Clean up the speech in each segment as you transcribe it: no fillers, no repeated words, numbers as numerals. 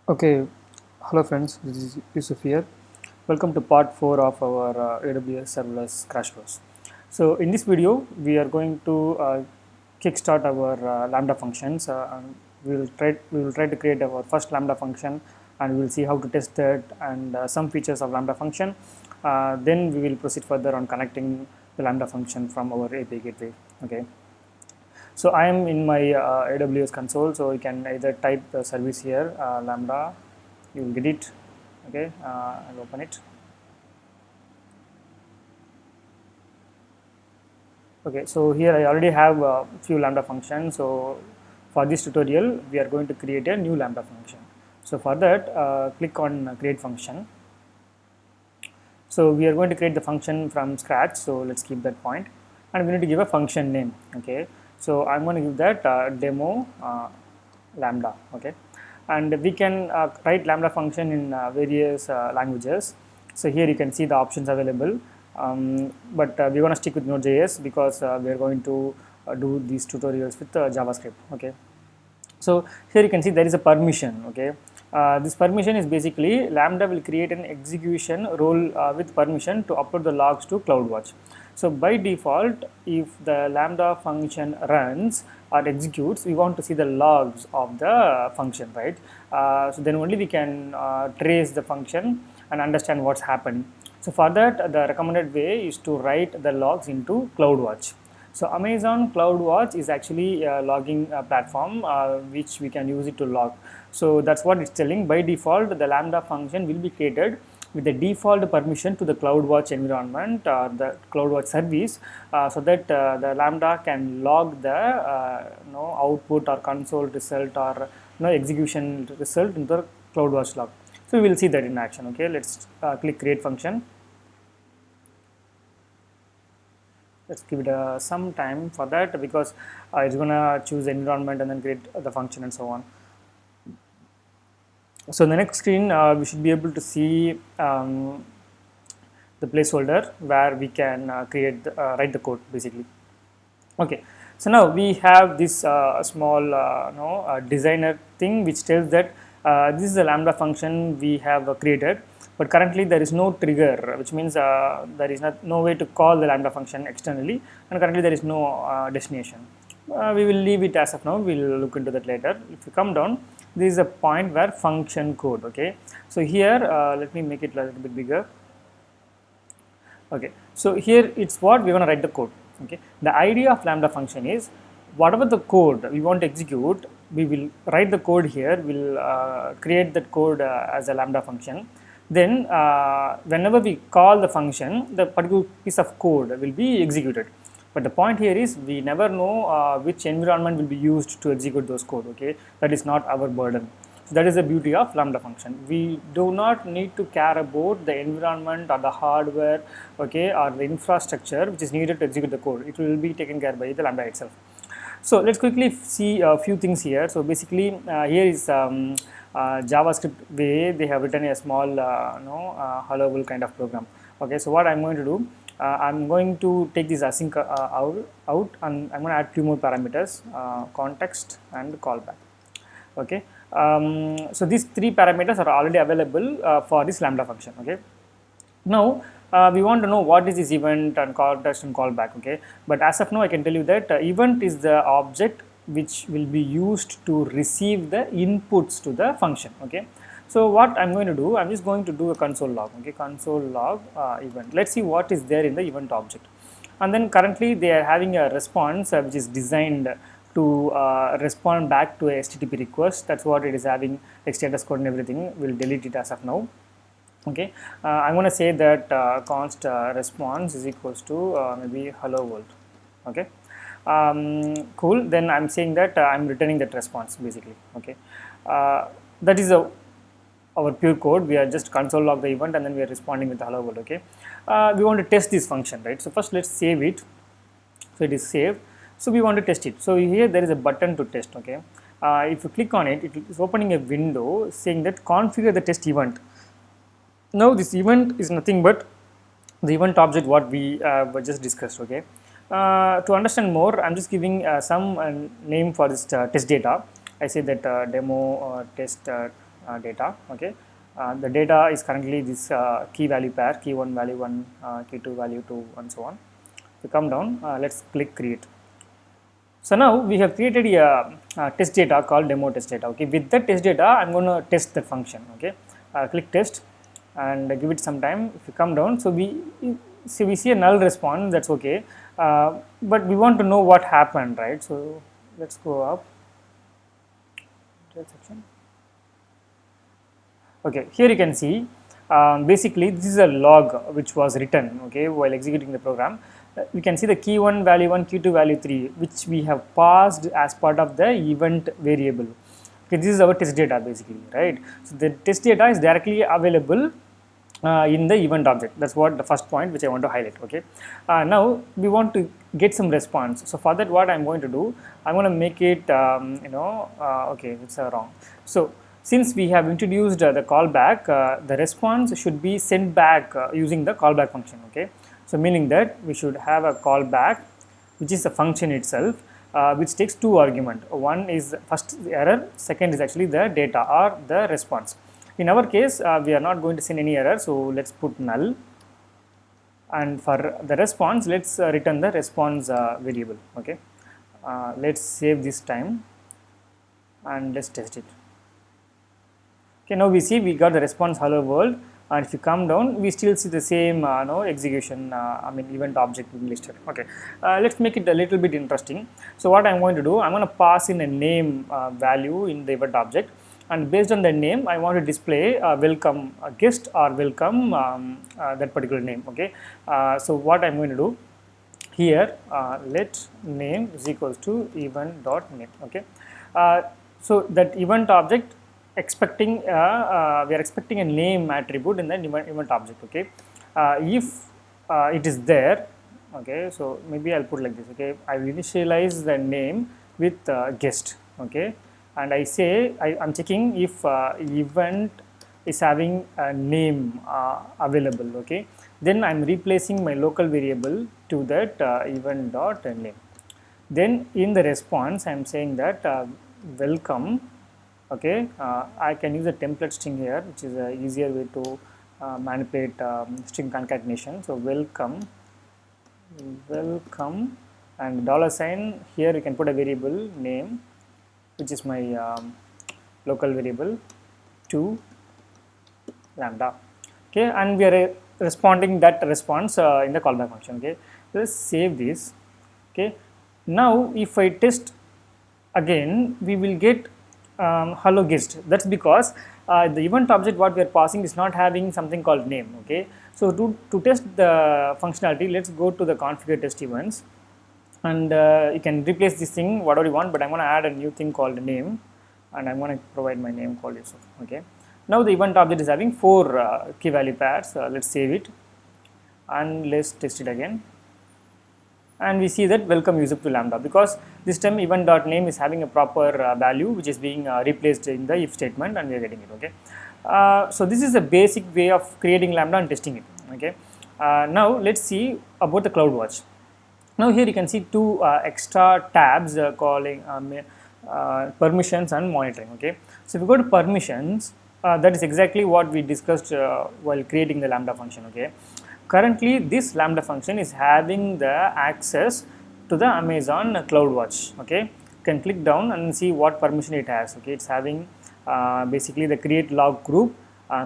Okay, hello friends, this is Yusuf here. Welcome to part 4 of our AWS serverless crash course. So in this video, we are going to kickstart our Lambda functions. And we will try to create our first Lambda function, and we will see how to test that and some features of Lambda function. Then we will proceed further on connecting the Lambda function from our API gateway. Okay. So I am in my AWS console, so you can either type the service here, Lambda, you will get it. Okay, I'll open it. Okay, so here I already have a few Lambda functions. So for this tutorial, we are going to create a new Lambda function. So for that, click on create function. So we are going to create the function from scratch. So let's keep that point, and we need to give a function name. Okay, so I'm going to give that demo lambda. Okay, and we can write lambda function in various languages. So here you can see the options available, but we're going to stick with Node.js because we are going to do these tutorials with JavaScript. Okay, so here you can see there is a permission. Okay, this permission is basically lambda will create an execution role with permission to upload the logs to CloudWatch. So by default, if the lambda function runs or executes, we want to see the logs of the function, right? So then only we can trace the function and understand what's happened. So for that, the recommended way is to write the logs into CloudWatch. So Amazon CloudWatch is actually a logging platform which we can use it to log. So that's what it's telling. By default, the Lambda function will be created with the default permission to the CloudWatch environment or the CloudWatch service, so that the Lambda can log the output or console result or execution result in the CloudWatch log. So we will see that in action. Okay, let's click create function. Let's give it some time for that because it's gonna choose the environment and then create the function and so on. So in the next screen, we should be able to see the placeholder where we can write the code basically. Okay, so now we have this small designer thing which tells that this is a lambda function we have created, but currently there is no trigger, which means there is no way to call the lambda function externally, and currently there is no destination. We will leave it as of now. We will look into that later. If you come down, this is a point where function code. Okay, so here let me make it a little bit bigger. Okay, so here it's what we want to write the code. Okay, the idea of lambda function is whatever the code we want to execute, we will write the code here. We'll create that code as a lambda function. Then whenever we call the function, the particular piece of code will be executed. But the point here is we never know which environment will be used to execute those code. Okay, that is not our burden. So that is the beauty of lambda function. We do not need to care about the environment or the hardware, okay, or the infrastructure which is needed to execute the code. It will be taken care by the lambda itself. So let's quickly see a few things here. So basically, here is JavaScript way. They have written a small, hello world kind of program. Okay, so what I'm going to do, I'm going to take this async out, and I'm going to add two more parameters: context and callback. Okay, so these three parameters are already available for this lambda function. Okay, now we want to know what is this event and context and callback. Okay, but as of now I can tell you that event is the object which will be used to receive the inputs to the function. Okay, so what I'm going to do, I'm just going to do a console log. Okay, console log event. Let's see what is there in the event object. And then currently they are having a response which is designed to respond back to a HTTP request. That's what it is having, like status code and everything. We'll delete it as of now. Okay, I'm going to say that const response is equals to maybe hello world. Okay, cool. Then I'm saying that I'm returning that response basically. Okay, that is our pure code. We are just console log the event and then we are responding with hello world. Okay, we want to test this function, right? So first let's save it. So it is saved. So we want to test it. So here there is a button to test. Okay, if you click on it, it is opening a window saying that configure the test event. Now this event is nothing but the event object what we just discussed. Okay, to understand more, I'm just giving some name for this test data. I say that demo test data. Okay, the data is currently this key value pair, key 1 value 1, key 2 value 2, and so on. To come down, let's click create. So now we have created a test data called demo test data. Okay, with the test data, I'm going to test the function. Okay, click test and give it some time. If you come down, so we see a null response. That's okay, but we want to know what happened, right? So let's go up. Section. Okay, here you can see basically this is a log which was written, okay, while executing the program. We can see the key 1 value 1, key 2 value 3, which we have passed as part of the event variable. Okay, this is our test data basically, right? So the test data is directly available in the event object. That's what the first point which I want to highlight. Okay, now we want to get some response. So for that, what I'm going to do, I'm going to make it okay, it's wrong. So since we have introduced the callback, the response should be sent back using the callback function. Okay, so meaning that we should have a callback which is a function itself, which takes two arguments. One is first the error, second is actually the data or the response. In our case, we are not going to send any error, so let's put null. And for the response, let's return the response variable. Okay, let's save this time and let's test it. Okay, now we see we got the response hello world, and if you come down, we still see the same execution. Event object being listed. Okay, let's make it a little bit interesting. So what I'm going to do, I'm going to pass in a name value in the event object, and based on the name, I want to display welcome guest or welcome that particular name. Okay, so what I'm going to do here, let name is equals to event.name. Okay, so that event object expecting we are expecting a name attribute in the event object. Okay, if it is there, okay, so maybe I'll put like this. Okay, I will initialize the name with guest. Okay, and I say I'm checking if event is having a name available. Okay, then I'm replacing my local variable to that event.name. Then in the response, I'm saying that welcome. Okay, I can use a template string here, which is a easier way to manipulate string concatenation. So welcome, and dollar sign. Here you can put a variable name, which is my local variable, to lambda. Okay, and we are responding that response in the callback function. Okay, let's save this. Okay, now if I test again, we will get hello guest. That's because the event object what we are passing is not having something called name. Okay, so to test the functionality, let's go to the configure test events, and you can replace this thing whatever you want, but I'm going to add a new thing called name, and I'm going to provide my name called Yusuf. Okay, now the event object is having 4 key value pairs. Let's save it and let's test it again, and we see that welcome user to lambda, because this time event.name is having a proper value which is being replaced in the if statement, and we are getting it. Okay, so this is a basic way of creating lambda and testing it. Okay, now let's see about the CloudWatch. Now here you can see 2 extra tabs calling permissions and monitoring. Okay, so if we go to permissions, that is exactly what we discussed while creating the lambda function. Okay, currently this lambda function is having the access to the Amazon CloudWatch. Okay, you can click down and see what permission it has. Okay, it's having basically the create log group,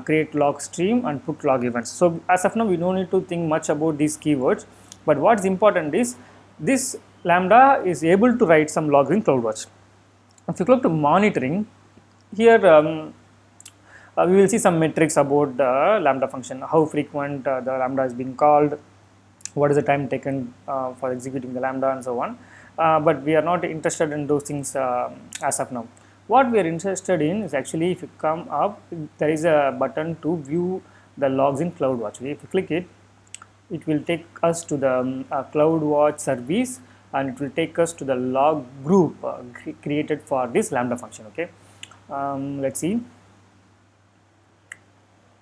create log stream, and put log events. So as of now, we don't need to think much about these keywords, but what's important is this lambda is able to write some logs in CloudWatch. If you go to monitoring, here we will see some metrics about the lambda function, how frequent the lambda is being called, what is the time taken for executing the lambda, and so on. But we are not interested in those things as of now. What we are interested in is actually, if you come up, there is a button to view the logs in CloudWatch. Okay, if you click it, it will take us to the CloudWatch service, and it will take us to the log group created for this lambda function. Okay, let's see.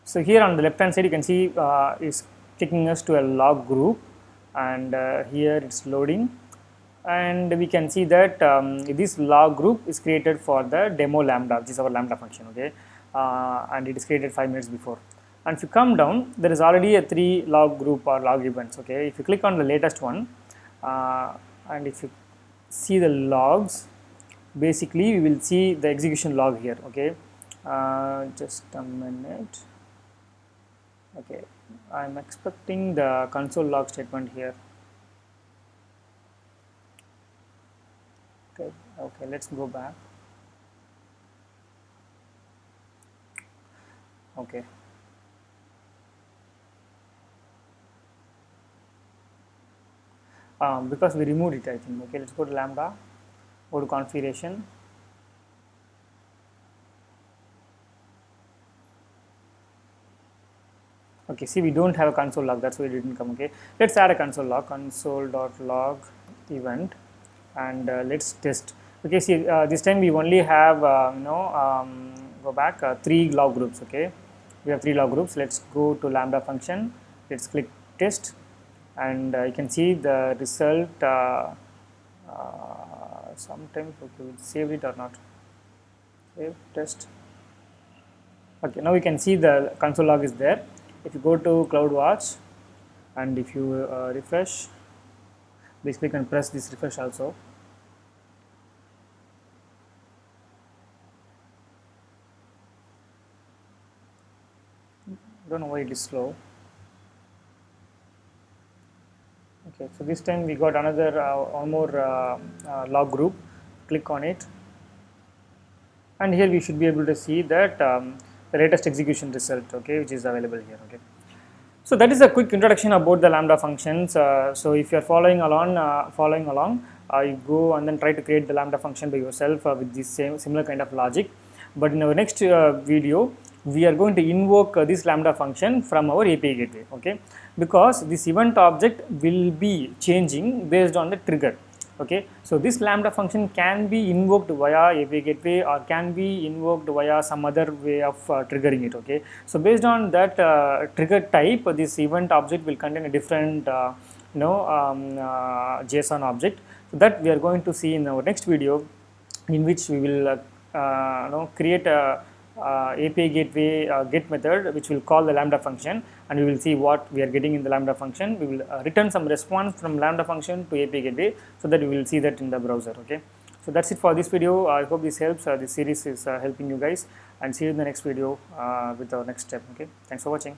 So here on the left hand side, you can see is taking us to a log group, and here it's loading, and we can see that this log group is created for the demo lambda, which is our lambda function. Okay, and it is created 5 minutes before. And if you come down, there is already a 3 log group or log events. Okay, if you click on the latest one, and if you see the logs, basically we will see the execution log here. Okay, just a minute. Okay, I'm expecting the console log statement here. Okay, let's go back. Okay, because we removed it, I think. Okay, let's go to Lambda, go to configuration. Okay, see, we don't have a console log, that's why it didn't come. Okay, let's add a console log, console.log event, and let's test. Okay, see, this time we only have go back 3 log groups. Okay, we have 3 log groups. Let's go to Lambda function, let's click test, and you can see the result. Sometimes, okay, we'll save it or not. Save test. Okay, now you can see the console log is there. If you go to CloudWatch and if you refresh, basically you can press this refresh also. Don't know why it is slow. Okay, so this time we got another one more log group. Click on it, and here we should be able to see that the latest execution result, okay, which is available here. Okay, so that is a quick introduction about the Lambda functions. So if you are following along, you go and then try to create the Lambda function by yourself with this similar kind of logic. But in our next video, we are going to invoke this Lambda function from our API gateway. Okay, because this event object will be changing based on the trigger. Okay, so this Lambda function can be invoked via API gateway or can be invoked via some other way of triggering it. Okay, so based on that trigger type, this event object will contain a different JSON object. So that we are going to see in our next video, in which we will create a API gateway get method, which will call the Lambda function, and we will see what we are getting in the Lambda function. We will return some response from Lambda function to API gateway, so that we will see that in the browser. Okay, so that's it for this video. I hope this helps. This series is helping you guys, and see you in the next video with our next step. Okay, thanks for watching.